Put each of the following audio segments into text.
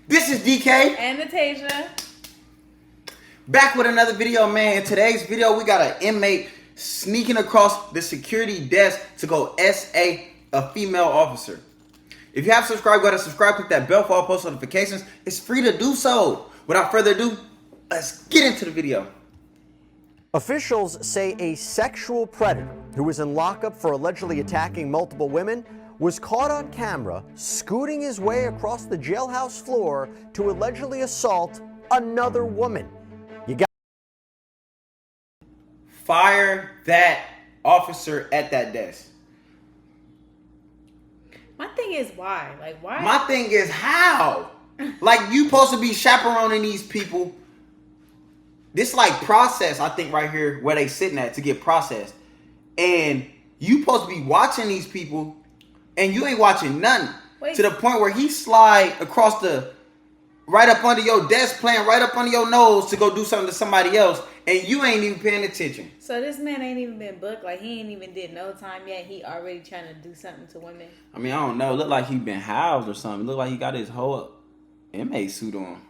This is Dk&Natasia. back with another video, man. In today's video, we got an inmate sneaking across the security desk to go SA a female officer. If you have subscribed, go ahead and subscribe. Click that bell for all post notifications. It's free to do so. Without further ado, let's get into the video. Officials say a sexual predator who was in lockup for allegedly attacking multiple women was caught on camera scooting his way across the jailhouse floor to allegedly assault another woman. You got Fire that officer at that desk. My thing is why? Like, why? My thing is how? Like, you supposed to be chaperoning these people. This like process, I think, right here where they sitting at to get processed. And you supposed to be watching these people and you ain't watching nothing. Wait. To the point where he slide across the right up under your desk, playing right up under your nose to go do something to somebody else, and you ain't even paying attention. So this man ain't even been booked. Like, he ain't even did no time yet. He already trying to do something to women. I mean, I don't know. It look like he been housed or something. It look like he got his whole inmate suit on.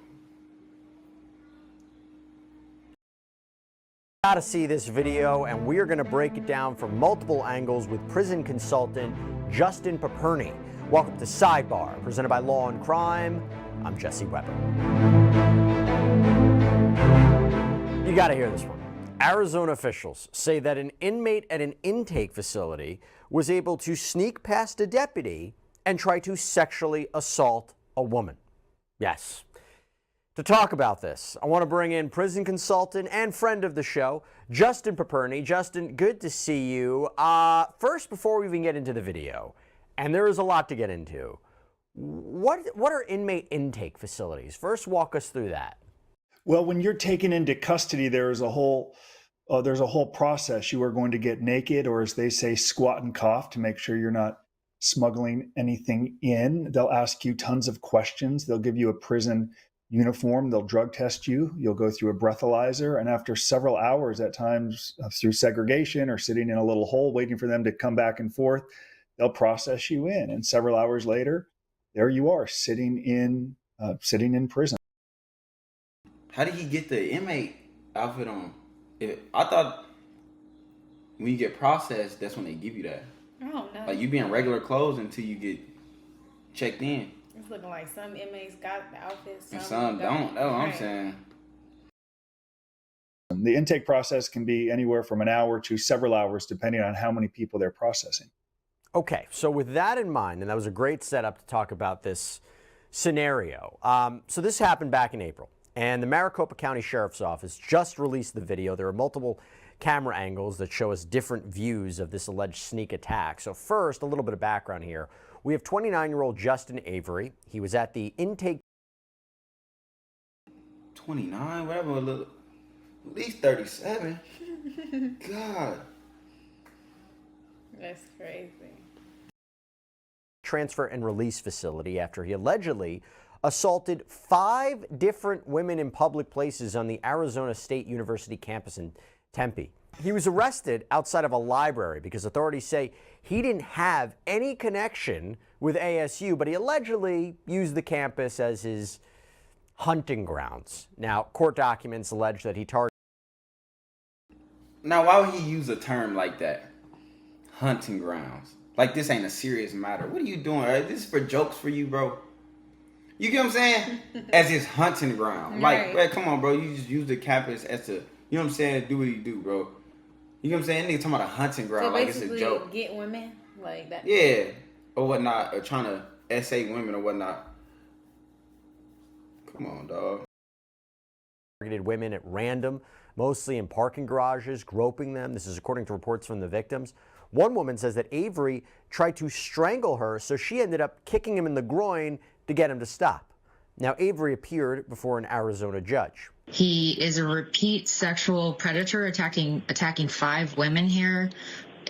to see this video, and we are going to break it down from multiple angles with prison consultant Justin Paperny. Welcome to Sidebar, presented by Law and Crime. I'm Jesse Weber. You got to hear this one. Arizona officials say that an inmate at an intake facility was able to sneak past a deputy and try to sexually assault a woman. Yes. To talk about this, I want to bring in prison consultant and friend of the show, Justin Paperny. Justin, good to see you. First, before we even get into the video, and there is a lot to get into, what are inmate intake facilities? First, walk us through that. Well, when you're taken into custody, there's a whole process. You are going to get naked, or as they say, squat and cough, to make sure you're not smuggling anything in. They'll ask you tons of questions. They'll give you a prison uniform. They'll drug test you. You'll go through a breathalyzer. And after several hours, at times through segregation or sitting in a little hole waiting for them to come back and forth, they'll process you in. And several hours later, there you are sitting in prison. How did he get the inmate outfit on? I thought when you get processed, that's when they give you that. I don't know. Like, you be in regular clothes until you get checked in. It's looking like some inmates got the outfits, And some don't. That's what I'm Right. saying. The intake process can be anywhere from an hour to several hours, depending on how many people they're processing. Okay, so with that in mind, and that was a great setup to talk about this scenario. So this happened back in April, and the Maricopa County Sheriff's Office just released the video. There are multiple camera angles that show us different views of this alleged sneak attack. So first, a little bit of background here. We have 29-year-old Justin Avery. He was at the intake. 29, whatever, a little, at least 37. God. That's crazy. Transfer and release facility after he allegedly assaulted 5 different women in public places on the Arizona State University campus in Tempe. He was arrested outside of a library because authorities say he didn't have any connection with ASU, but he allegedly used the campus as his hunting grounds. Now, court documents allege that he targeted. Now, why would he use a term like that? Hunting grounds. Like, this ain't a serious matter. What are you doing? This is for jokes for you, bro. You get what I'm saying? As his hunting ground. Like, Right. man, come on, bro. You just use the campus as to, you know what I'm saying? Do what you do, bro. You know what I'm saying? Nigga talking about a hunting ground So like it's a basically, joke. get women like that. Yeah. Or whatnot. Or trying to essay women or whatnot. Come on, dog. Targeted women at random, mostly in parking garages, groping them. This is according to reports from the victims. One woman says that Avery tried to strangle her, so she ended up kicking him in the groin to get him to stop. Now, Avery appeared before an Arizona judge. He is a repeat sexual predator, attacking 5 women here.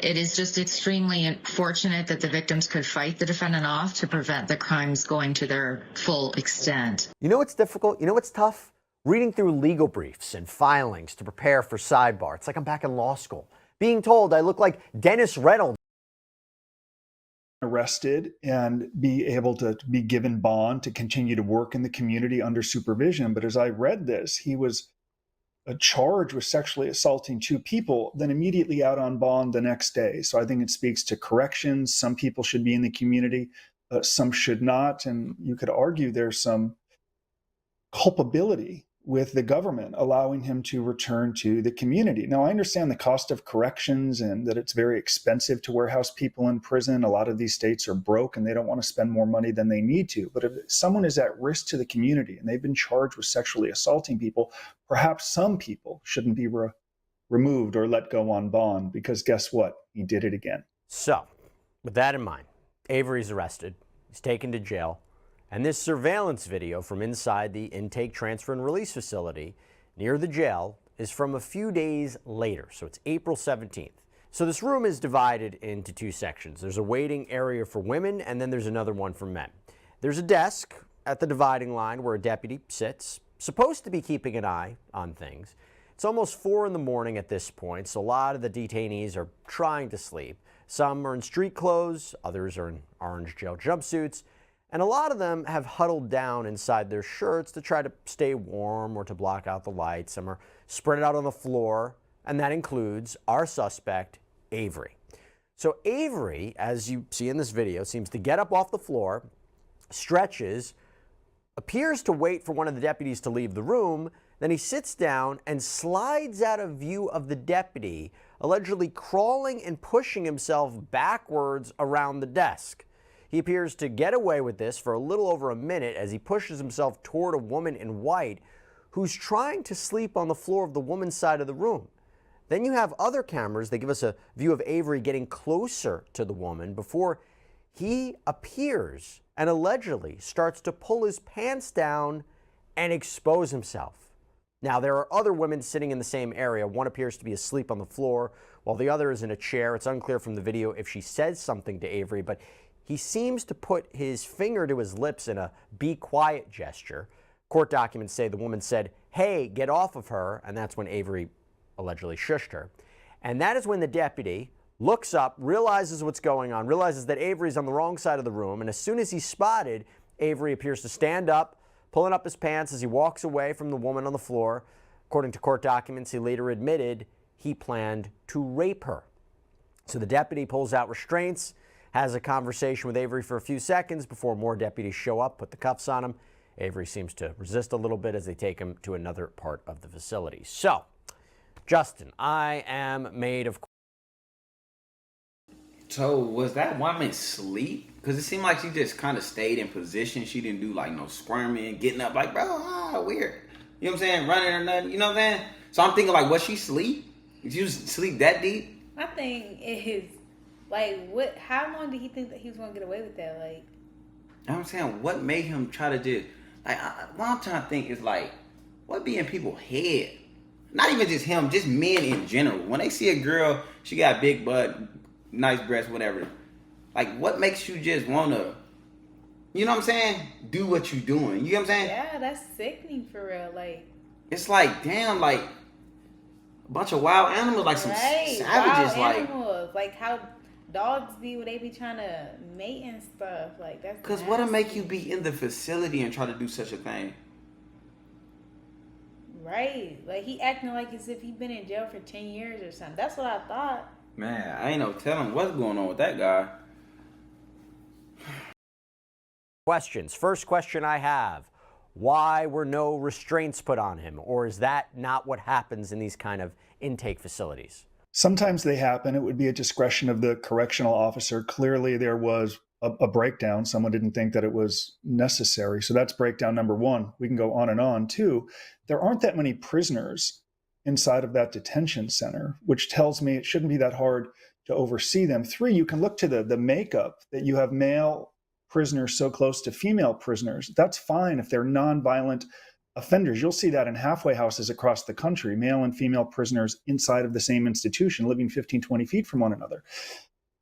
It is just extremely unfortunate that the victims could fight the defendant off to prevent the crimes going to their full extent. You know what's difficult? You know what's tough? Reading through legal briefs and filings to prepare for Sidebar. It's like I'm back in law school, being told I look like Dennis Reynolds arrested and be able to be given bond to continue to work in the community under supervision. But as I read this, he was charged with sexually assaulting 2 people, then immediately out on bond the next day. So I think it speaks to corrections. Some people should be in the community, some should not. And you could argue there's some culpability with the government allowing him to return to the community. Now, I understand the cost of corrections and that it's very expensive to warehouse people in prison. A lot of these states are broke and they don't want to spend more money than they need to. But if someone is at risk to the community and they've been charged with sexually assaulting people, perhaps some people shouldn't be removed or let go on bond, because guess what? He did it again. So, with that in mind, Avery's arrested. He's taken to jail. And this surveillance video from inside the intake, transfer, and release facility near the jail is from a few days later. So it's April 17th. So this room is divided into 2 sections. There's a waiting area for women, and then there's another one for men. There's a desk at the dividing line where a deputy sits, supposed to be keeping an eye on things. It's almost 4 in the morning at this point, so a lot of the detainees are trying to sleep. Some are in street clothes, others are in orange jail jumpsuits, and a lot of them have huddled down inside their shirts to try to stay warm or to block out the light. Some are spread out on the floor, and that includes our suspect, Avery. So Avery, as you see in this video, seems to get up off the floor, stretches, appears to wait for one of the deputies to leave the room, then he sits down and slides out of view of the deputy, allegedly crawling and pushing himself backwards around the desk. He appears to get away with this for a little over a minute as he pushes himself toward a woman in white who's trying to sleep on the floor of the woman's side of the room. Then you have other cameras. They give us a view of Avery getting closer to the woman before he appears and allegedly starts to pull his pants down and expose himself. Now, there are other women sitting in the same area. One appears to be asleep on the floor while the other is in a chair. It's unclear from the video if she says something to Avery, but he seems to put his finger to his lips in a be quiet gesture. Court documents say the woman said, "Hey, get off of her," and that's when Avery allegedly shushed her. And that is when the deputy looks up, realizes what's going on, realizes that Avery's on the wrong side of the room, and as soon as he's spotted, Avery appears to stand up, pulling up his pants as he walks away from the woman on the floor. According to court documents, he later admitted he planned to rape her. So the deputy pulls out restraints, has a conversation with Avery for a few seconds before more deputies show up, put the cuffs on him. Avery seems to resist a little bit as they take him to another part of the facility. So, Justin, I am made of... So was that woman asleep? Because it seemed like she just kind of stayed in position. She didn't do like no squirming, getting up like, bro, weird. You know what I'm saying? Running or nothing. You know what I'm saying? So I'm thinking like, was she asleep? Did you sleep that deep? My thing is, like, what? How long did he think that he was gonna get away with that? Like, I'm saying, what made him try to just like? What I'm trying to think is like, what be in people's head? Not even just him, just men in general. When they see a girl, she got big butt, nice breasts, whatever. Like, what makes you just wanna, you know what I'm saying? Do what you doing. You know what I'm saying? yeah, that's sickening for real. Like, It's like, damn, like a bunch of wild animals, like some right, savages, wild like. animals. Like how dogs be when they be trying to mate and stuff. Like that's. Cause what'll make you be in the facility and try to do such a thing? Right, like he acting like as if he been in jail for 10 years or something. That's what I thought. Man, I ain't no telling what's going on with that guy. Questions. First question I have, why were no restraints put on him? Or is that not what happens in these kind of intake facilities? Sometimes they happen. It would be a discretion of the correctional officer. Clearly, there was a breakdown. Someone didn't think that it was necessary. So that's breakdown number one. We can go on and on. Two, there aren't that many prisoners inside of that detention center, which tells me it shouldn't be that hard to oversee them. Three, you can look to the makeup that you have male prisoners so close to female prisoners. That's fine if they're nonviolent offenders. You'll see that in halfway houses across the country, male and female prisoners inside of the same institution, living 15, 20 feet from one another.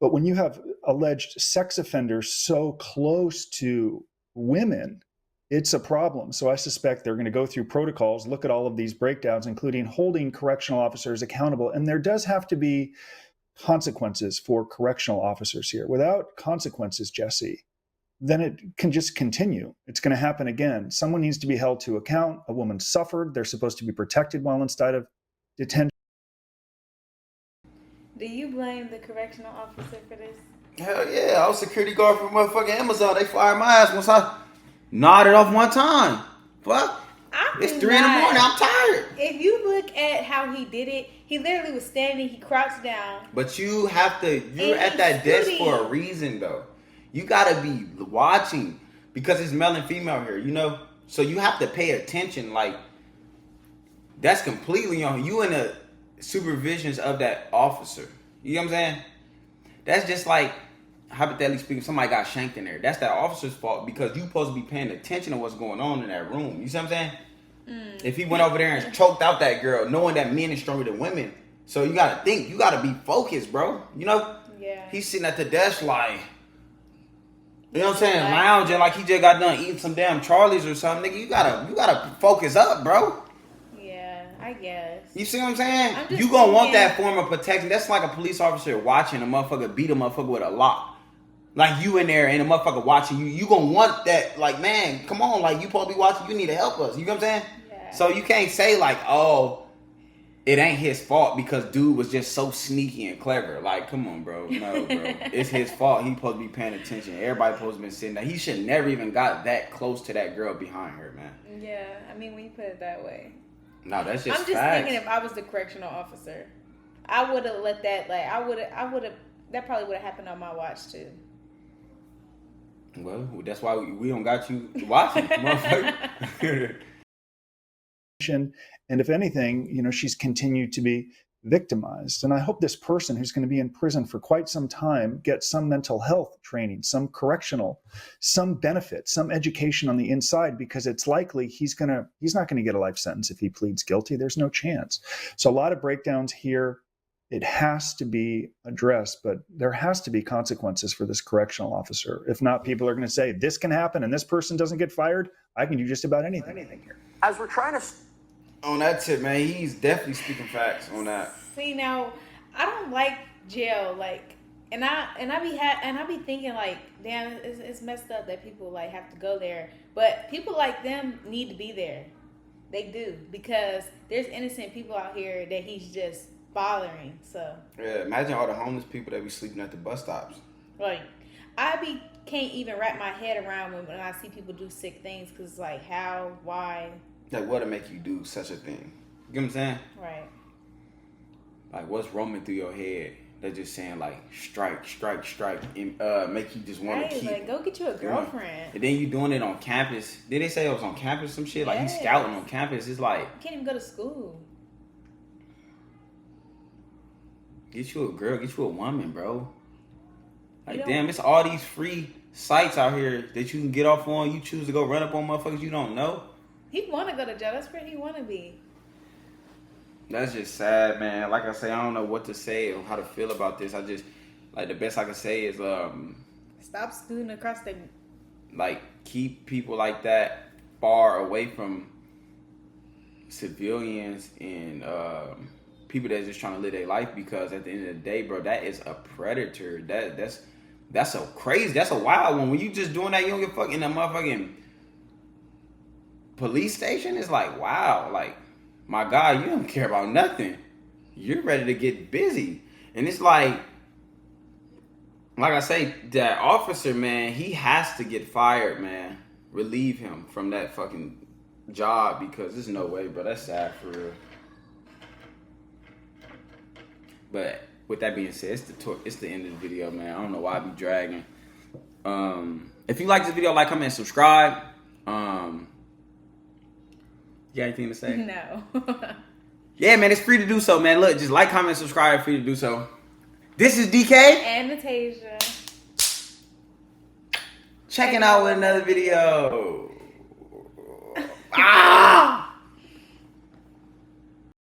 But when you have alleged sex offenders so close to women, it's a problem. So I suspect they're going to go through protocols, look at all of these breakdowns, including holding correctional officers accountable. And there does have to be consequences for correctional officers here. Without consequences, Jesse, then it can just continue. It's going to happen again. Someone needs to be held to account. A woman suffered. They're supposed to be protected while inside of detention. Do you blame the correctional officer for this? Hell yeah, I was security guard for motherfucking Amazon. They fired my ass once I nodded off one time. Fuck. It's 3 in the morning. I'm tired. If you look at how he did it, he literally was standing, he crouched down. But you have to, you're at that desk for a reason though. You gotta be watching because it's male and female here, you know? So you have to pay attention. Like, that's completely on you in the supervisions of that officer. You know what I'm saying? That's just like, hypothetically speaking, somebody got shanked in there. That's that officer's fault because you supposed to be paying attention to what's going on in that room. You see what I'm saying? If he went over there and choked out that girl, knowing that men is stronger than women. So you gotta think, you gotta be focused, bro. You know? Yeah. He's sitting at the desk like, you know what I'm saying, lounging like he just got done eating some damn Charlies or something. Nigga, you gotta focus up, bro. Yeah, I guess. You see what I'm saying? I'm just You gonna want thinking- that form of protection. That's like a police officer watching a motherfucker beat a motherfucker with a lock. Like you in there and a motherfucker watching you. You gonna want that, like, man, come on, like you supposed to be watching, you need to help us. You know what I'm saying? Yeah. So you can't say like, oh, it ain't his fault because dude was just so sneaky and clever. Like, come on, bro. No, bro. It's his fault. He supposed to be paying attention. Everybody supposed to be sitting there. He should never even got that close to that girl behind her, man. Yeah, I mean, when you put it that way. No, that's just I'm just facts. thinking if I was the correctional officer, I would have let that, like, I would have, that probably would have happened on my watch too. Well, that's why we don't got you watching, motherfucker. And if anything, you know, she's continued to be victimized. And I hope this person who's going to be in prison for quite some time gets some mental health training, some correctional, some benefit, some education on the inside, because it's likely he's not going to get a life sentence if he pleads guilty. There's no chance. So a lot of breakdowns here. It has to be addressed, but there has to be consequences for this correctional officer. If not, people are going to say, this can happen and this person doesn't get fired. I can do just about anything here. As we're trying to... On that tip, man, he's definitely speaking facts on that. See, now, I don't like jail, like, and I be thinking like, damn, it's messed up that people like have to go there, but people like them need to be there. They do, because there's innocent people out here that he's just bothering. So Yeah, imagine all the homeless people that be sleeping at the bus stops. like, can't even wrap my head around when I see people do sick things, because like, how, why, Like, what'll make you do such a thing? You know what I'm saying? right? Like, what's roaming through your head? They're just saying like, strike, and make you just want Right, to keep. like, go get you a girlfriend. And then you doing it on campus. Did they say it was on campus? Some shit like he's Yes. scouting on campus. It's like, You can't even go to school. get you a girl, get you a woman, bro. Like, You don't- damn, it's all these free sites out here that you can get off on. You choose to go run up on motherfuckers you don't know. He want to go to jail. That's where he want to be. That's just sad, man. Like I say, I don't know what to say or how to feel about this. I just, like, the best I can say is, Stop scooting across the. like, keep people like that far away from civilians and people that's just trying to live their life, because at the end of the day, bro, that is a predator. That's a crazy, that's a wild one. When you just doing that, you don't give a fuck in that motherfucking police station. It's like, wow, like, my God, you don't care about nothing. You're ready to get busy. And it's like I say, that officer, man, he has to get fired, man. Relieve him from that fucking job, because there's no way, bro. That's sad for real. But with that being said, it's the end of the video, man. I don't know why I be dragging. If you like this video, like, comment, subscribe. You got anything to say? No. Yeah, man, it's free to do so, man. Look, just like, comment, subscribe, free to do so. This is DK. And Natasia. Checking out with another video. Ah!